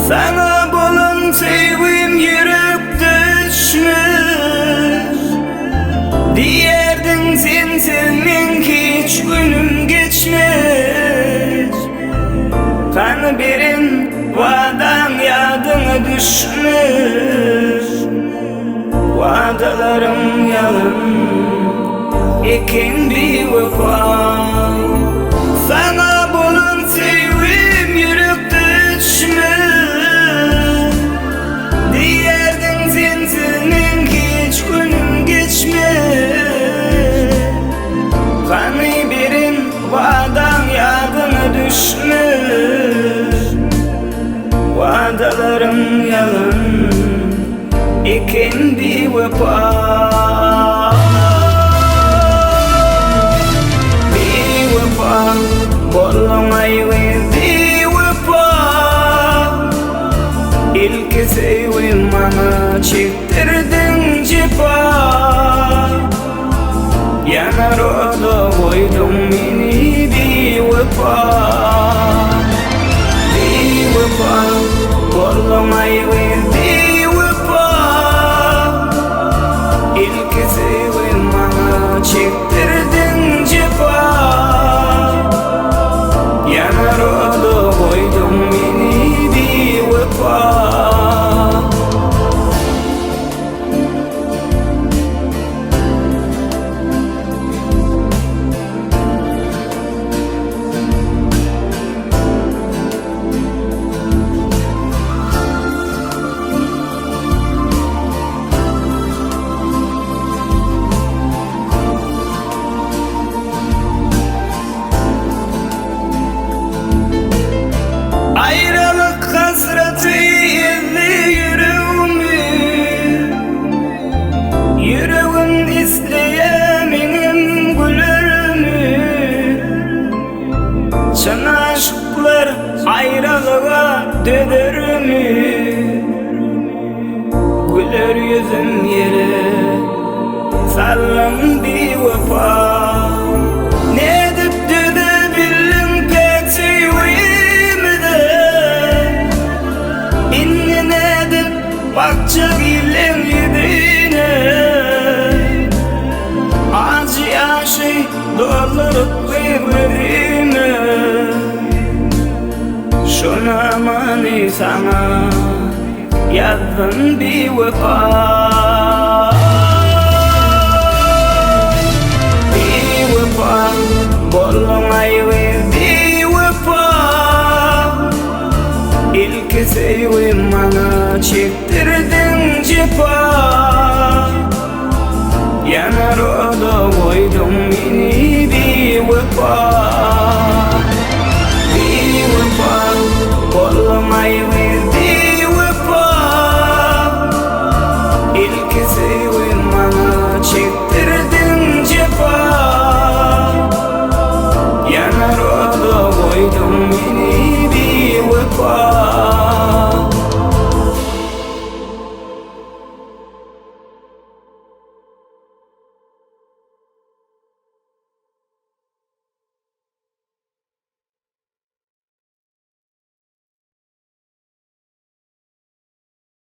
Sana bolan sevim yürek düşmüş. Diyerdin sen sevmen hiç günüm geçmez. Kan birin vadan yadına düşmüş. Vadalarım yalın ekin bir vefa. Sana bolan sevim yürek düşmüş. Diyerdin sen sevmen hiç günüm geçmez. Kanı birin vadan yadına düşmüş. Vadalarım yalın ekin bir vefa. Bir vefa bolamay ve bir vefa. İlk sevim bana çektirdin cefa. Yanar oda koydum beni bir vefa. Bir vefa bolamay ve bir vefa. İlk sevim bana çektirdin cefa. Yanar oda koydum beni bir vefa. Ayrılık hasreti izli yüreğimi. Yüreğim isteyemenim güllerimi. Çın aşklar ayrılığa döder mi? Güler yüzüm yere sallan bir vefa. Ne edip dödebildim pek sevimde. İnne ne edip bakacak ilim yüzüne. Acı yaşı doldurup vermedine. Şuna mani sana yazdım bir vefa. Bir vefa bolamay ve bir vefa. İlk sevim bana çektirdin cefa. Yanar oda koydum beni bir vefa. Bir vefa bolamay ve bir vefa. İlk sevim bana çektirdin cefa. Yanar oda koydum beni bir vefa.